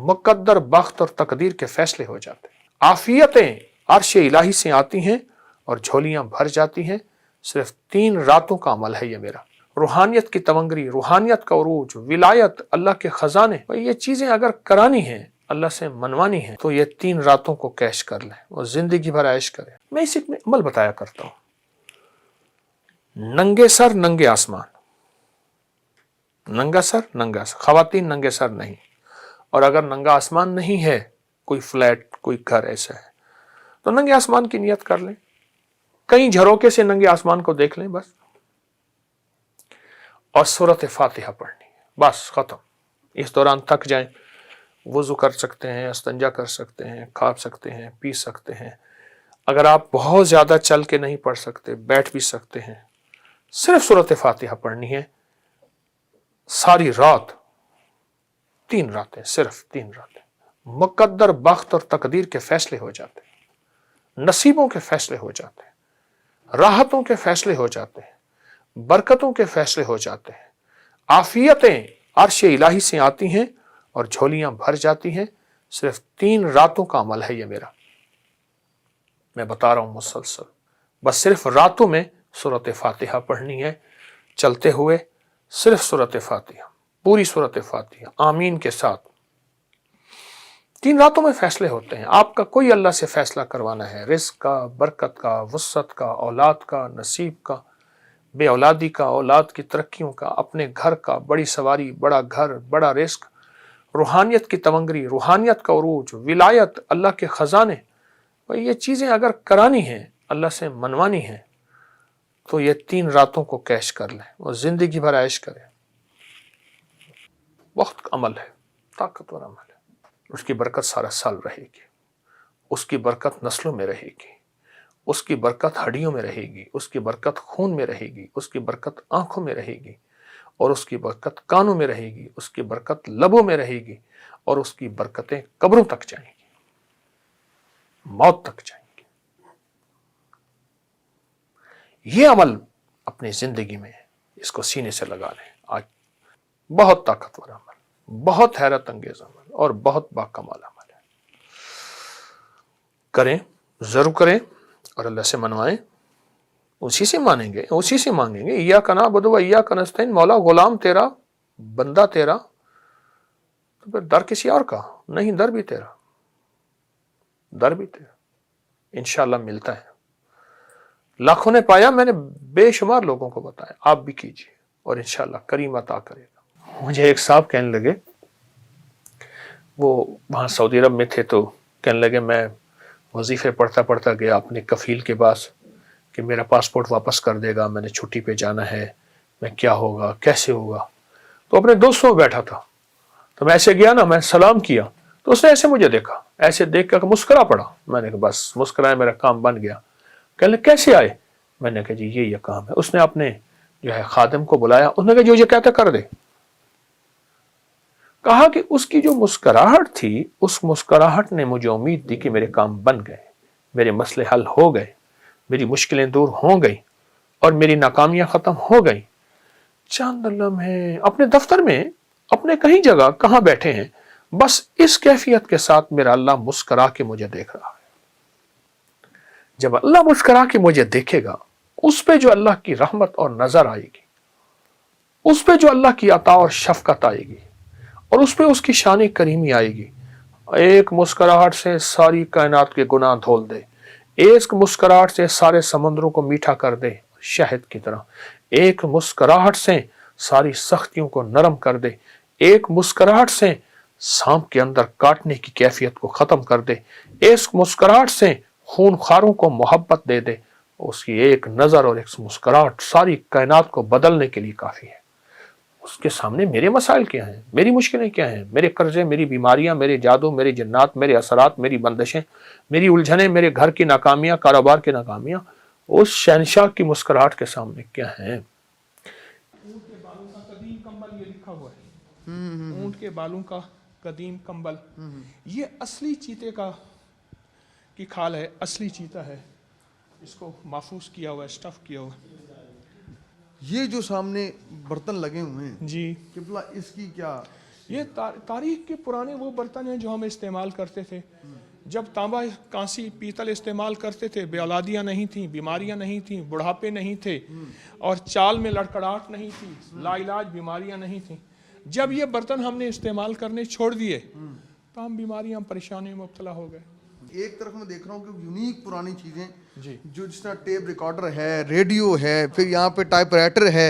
मुकद्दर बख्त और तकदीर के फैसले हो जाते हैं। आफियतें अर्श इलाही से आती हैं और झोलियां भर जाती हैं। सिर्फ 3 रातों का अमल है ये मेरा। रूहानियत की तवंगरी, रूहानियत का उरूज, विलायत, अल्लाह के खजाने, ये चीजें अगर करानी है, अल्लाह से मनवानी है, तो ये 3 रातों को कैश कर लें और जिंदगी भर ऐश करें। मैं इसी में अमल बताया करता हूं। नंगे सर नंगे आसमान, नंगा सर नंगा सर, खवातीन नंगे सर नहीं। और अगर नंगा आसमान नहीं है, कोई फ्लैट, कोई घर ऐसा है, तो नंगे आसमान की नियत कर लें। कई झरोके से नंगे आसमान को देख लें बस, और सूरत फातिहा पढ़नी है, बस खत्म। इस दौरान थक जाएं, वुजू कर सकते हैं, इस्तंजा कर सकते हैं, खा सकते हैं, पी सकते हैं। अगर आप बहुत ज्यादा चल के नहीं पढ़ सकते, बैठ भी सकते हैं। सिर्फ सूरत फातिहा पढ़नी है सारी रात, 3 रातें, सिर्फ 3 रातें। मुकद्दर बख्त और तकदीर के फैसले हो जाते हैं, नसीबों के फैसले हो जाते हैं, राहतों के फैसले हो जाते हैं, बरकतों के फैसले हो जाते हैं। आफियतें अर्श इलाही से आती हैं और झोलियां भर जाती हैं। सिर्फ 3 रातों का अमल है ये मेरा। मैं बता रहा हूं मुसलसल, बस सिर्फ रातों में सूरत फातिहा पढ़नी है, चलते हुए सिर्फ सूरत फातिहा, पूरी सूरत फातिहा आमीन के साथ। 3 रातों में फैसले होते हैं। आपका कोई अल्लाह से फैसला करवाना है, रिस्क का, बरकत का, वसअत का, औलाद का, नसीब का, बे औलादी का, औलाद की तरक्कियों का, अपने घर का, बड़ी सवारी, बड़ा घर, बड़ा रिस्क, रूहानियत की तवंगरी, रूहानियत का उरूज, विलायत, अल्लाह के खजाने, ये चीजें अगर करानी है, अल्लाह से मनवानी है, तो ये 3 रातों को कैश कर लें और जिंदगी भर ऐश करें। बहुत अमल है, ताकतवर अमल है। उसकी बरकत सारा साल रहेगी, उसकी बरकत नस्लों में रहेगी, उसकी बरकत हड्डियों में रहेगी, उसकी बरकत खून में रहेगी, उसकी बरकत आंखों में रहेगी, और उसकी बरकत कानों में रहेगी, उसकी बरकत लबों में रहेगी, और उसकी बरकतें कब्रों तक जाएंगी, मौत तक जाएंगी। ये अमल अपनी जिंदगी में इसको सीने से लगा लें। आज बहुत ताकतवर अमल, बहुत हैरत अंगेज अमल और बहुत बाकमाल अमल है। करें, जरूर करें और अल्लाह से मनवाएं। उसी से मानेंगे, उसी से मांगेंगे। इय्या का नअबुदु व इय्या का नस्तईन, मौला गुलाम तेरा, बंदा तेरा, तो फिर दर किसी और का नहीं, दर भी तेरा, दर भी तेरा। इंशाअल्लाह मिलता है। लाखों ने पाया, मैंने बेशुमार लोगों को बताया, आप भी कीजिए और इंशाअल्लाह करीम अता करेगा। मुझे एक साहब कहने लगे, वो वहाँ सऊदी अरब में थे, तो कहने लगे मैं वजीफे पढ़ता पढ़ता गया अपने कफील के पास कि मेरा पासपोर्ट वापस कर देगा, मैंने छुट्टी पे जाना है, मैं क्या होगा, कैसे होगा। तो अपने दोस्तों में बैठा था, तो मैं ऐसे गया ना, मैं सलाम किया, तो उसने ऐसे मुझे देखा, ऐसे देख कर मुस्कुरा पड़ा। मैंने कहा बस मुस्कुराया, मेरा काम बन गया। कहने कैसे आए? मैंने कहा जी ये काम है। उसने अपने जो है खादिम को बुलाया, उसने कहा जो ये कहता कर दे। कहा कि उसकी जो मुस्कुराहट थी, उस मुस्कुराहट ने मुझे उम्मीद दी कि मेरे काम बन गए, मेरे मसले हल हो गए, मेरी मुश्किलें दूर हो गई और मेरी नाकामियां खत्म हो गई। चंद लम्हे अपने दफ्तर में, अपने कहीं जगह कहां बैठे हैं, बस इस कैफियत के साथ मेरा अल्लाह मुस्कुरा के मुझे देख रहा है। जब अल्लाह मुस्कुरा के मुझे देखेगा, उस पे जो अल्लाह की रहमत और नजर आएगी, उस पे जो अल्लाह की अता और शफकत आएगी, और उस पे उसकी शान करीमी आएगी। एक मुस्कुराहट से सारी कायनात के गुनाह धोल दे, एक मुस्कुराहट से सारे समुद्रों को मीठा कर दे शहद की तरह, एक मुस्कुराहट से सारी सख्तियों को नरम कर दे, एक मुस्कुराहट से सांप के अंदर काटने की कैफियत को खत्म कर दे, एक मुस्कुराहट से खूनखारों को मोहब्बत दे दे। उसकी एक नजर और एक मुस्कुराहट सारी कायनात को बदलने के लिए काफी है। उसके सामने मेरे मसाइल क्या हैं, मेरी मुश्किलें क्या हैं, मेरे कर्जे, मेरी बीमारियां, मेरे जादू, मेरे जन्नात, मेरे असरात, मेरी बंदिशें, मेरी उलझनें, मेरे घर की नाकामियां, कारोबार की नाकामियां, उस शहनशाह की मुस्कुराहट के सामने क्या है। ऊंट के बालों का कदीम कंबल, ये लिखा हुआ है। ऊंट के बालों का कदीम कंबल, ये असली चीते की खाल है, असली चीता है। इसको महफूज किया हुआ है, स्टफ किया हुआ है। ये जो सामने बर्तन लगे हुए हैं जी किबला, इसकी क्या ये तारीख के पुराने वो बर्तन हैं जो हम इस्तेमाल करते थे। जब तांबा, कांसी, पीतल इस्तेमाल करते थे, बेऔलादियाँ नहीं थी, बीमारियाँ नहीं थी, बुढ़ापे नहीं थे, और चाल में लड़खड़ाहट नहीं थी, लाइलाज बीमारियाँ नहीं थी। जब ये बर्तन हमने इस्तेमाल करने छोड़ दिए तो हम बीमारियाँ, परेशानी में मुब्तला हो गए। एक तरफ मैं देख रहा हूँ कि यूनिक पुरानी चीज़ें जी, जो जिस तरह टेप रिकॉर्डर है, रेडियो है, फिर यहाँ पे टाइपराइटर है,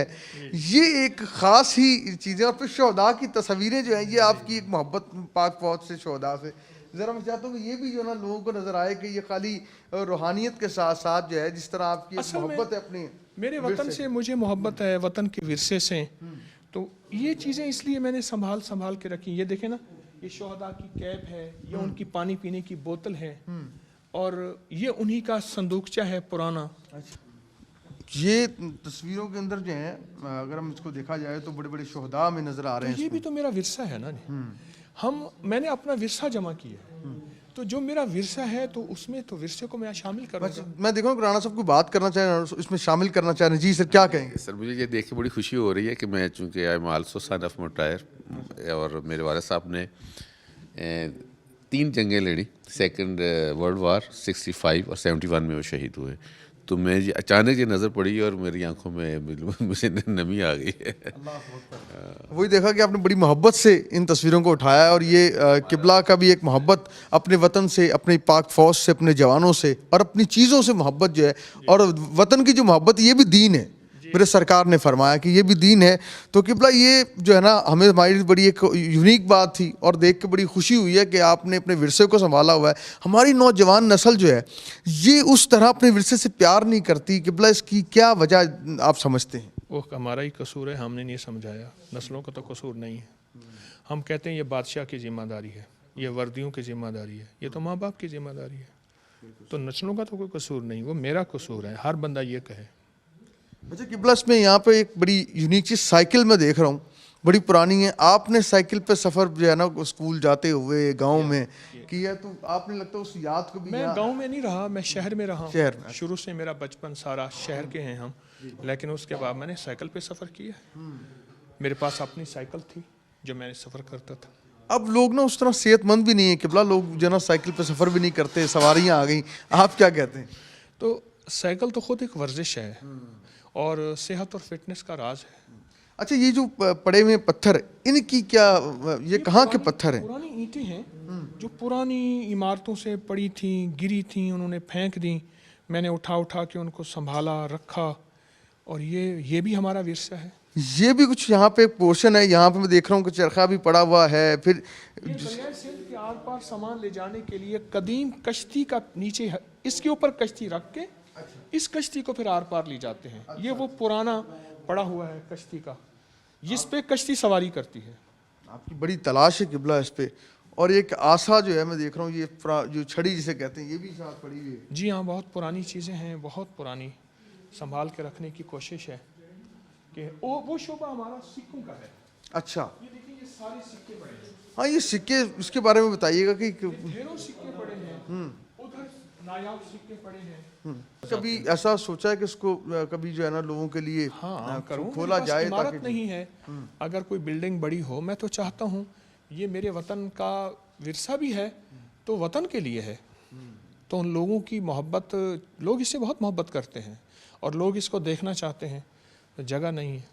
ये एक ख़ास ही चीज़ें, और फिर शोहदा की तस्वीरें जो हैं, ये आपकी एक मोहब्बत पाक फौज से, शोहदा से। ज़रा मैं चाहता हूँ कि ये भी जो है ना लोगों को नज़र आए कि ये खाली रूहानियत के साथ साथ जो है, जिस तरह आपकी एक असल में मोहब्बत है अपनी मेरे वतन से, मुझे मोहब्बत है वतन के विरसे से, तो ये चीज़ें इसलिए मैंने संभाल के रखी। ये देखें ना, ये शोहदा की कैप है, ये उनकी पानी पीने की बोतल है, और ये उन्हीं का संदूकचा है पुराना। ये तस्वीरों के अंदर जो है, अगर हम इसको देखा जाए तो बड़े बड़े शोहदा में नज़र आ रहे हैं। ये भी तो मेरा विरसा है ना जी। मैंने अपना विरसा जमा किया, तो जो मेरा विरसा है तो उसमें तो विरसे को मैं शामिल करूँगा। मैं देखूँ राणा साहब को बात करना चाह रहे हैं, इसमें शामिल करना चाह रहे हैं। जी सर, क्या कहेंगे? सर, मुझे ये देख के बड़ी खुशी हो रही है कि मैं, चूँकि I am also son of मोटायर, और मेरे वाले साहब ने 3 जंगें लड़ी, सेकंड वर्ल्ड वार 65 और 71 में वो शहीद हुए। तो मैं ये अचानक ये नज़र पड़ी और मेरी आंखों में मुझे नमी आ गई है। वही देखा कि आपने बड़ी मोहब्बत से इन तस्वीरों को उठाया, और ये किबला का भी एक मोहब्बत अपने वतन से, अपनी पाक फौज से, अपने जवानों से, और अपनी चीज़ों से मोहब्बत जो है, और वतन की जो मोहब्बत, ये भी दीन है। मेरे सरकार ने फरमाया कि ये भी दीन है। तो किबला ये जो है ना, हमें हमारी बड़ी एक यूनिक बात थी, और देख के बड़ी खुशी हुई है कि आपने अपने विरसे को संभाला हुआ है। हमारी नौजवान नस्ल जो है, ये उस तरह अपने विरसे से प्यार नहीं करती। किबला इसकी क्या वजह आप समझते हैं? वो हमारा ही कसूर है, हमने नहीं समझाया। नस्लों का तो कसूर नहीं है। हम कहते हैं ये बादशाह की जिम्मेदारी है, ये वर्दियों की जिम्मेदारी है, ये तो माँ बाप की जिम्मेदारी है। तो नस्लों का तो कोई कसूर नहीं, वो मेरा कसूर है, हर बंदा ये कहे। अच्छा किबला, में यहाँ पे एक बड़ी यूनिक चीज़ साइकिल में देख रहा हूँ, बड़ी पुरानी है। आपने साइकिल पे सफ़र जो है ना स्कूल जाते हुए गांव में किया, तो आपने लगता है उस याद को भी? मैं गांव में नहीं रहा, मैं शहर में रहा। शहर में शुरू से मेरा बचपन सारा शहर के हैं हम, लेकिन उसके बाद मैंने साइकिल पे सफ़र किया। मेरे पास अपनी साइकिल थी जो मैंने सफ़र करता था। अब लोग ना उस तरह सेहतमंद भी नहीं है किबला, लोग जो है ना साइकिल पे सफ़र भी नहीं करते, सवारियाँ आ गई। आप क्या कहते हैं? तो साइकिल तो खुद एक वर्जिश है, और सेहत और फिटनेस का राज है। अच्छा, ये जो पड़े हुए पत्थर, इनकी क्या, ये कहाँ के पत्थर हैं? पुरानी ईंटें हैं जो पुरानी इमारतों से पड़ी थी, गिरी थी, उन्होंने फेंक दी। मैंने उठा के उनको संभाला, रखा, और ये भी हमारा विरसा है। ये भी कुछ यहाँ पे पोर्शन है, यहाँ पे मैं देख रहा हूँ कि चरखा भी पड़ा हुआ है। फिर दरिया सिंध के आर पार सामान ले जाने के लिए कदीम कश्ती का नीचे इसके ऊपर कश्ती रख के इस कश्ती को फिर आर पार ले जाते हैं। ये वो पुराना पड़ा हुआ है कश्ती का, जिस पे कश्ती सवारी करती है। आपकी बड़ी तलाश है किबला इस पे। और एक आसा जो है मैं देख रहा हूँ, ये जो छड़ी जिसे कहते हैं, ये भी साथ पड़ी हुई है। जी हाँ, बहुत पुरानी चीज़ें हैं, बहुत पुरानी, संभाल के रखने की कोशिश है कि वो शोभा हमारा सिक्कों का है। अच्छा, ये देखिए, ये सारे सिक्के पड़े हैं। हाँ, ये सिक्के, इसके बारे में बताइएगा कि ढेरों सिक्के पड़े हैं, उधर नायाब सिक्के पड़े हैं। कभी ऐसा सोचा है कि इसको कभी जो है ना लोगों के लिए खोला जाए? इमारत नहीं है, अगर कोई बिल्डिंग बड़ी हो, मैं तो चाहता हूँ ये मेरे वतन का विरसा भी है तो वतन के लिए है। तो उन लोगों की मोहब्बत, लोग इससे बहुत मोहब्बत करते हैं और लोग इसको देखना चाहते हैं, तो जगह नहीं है।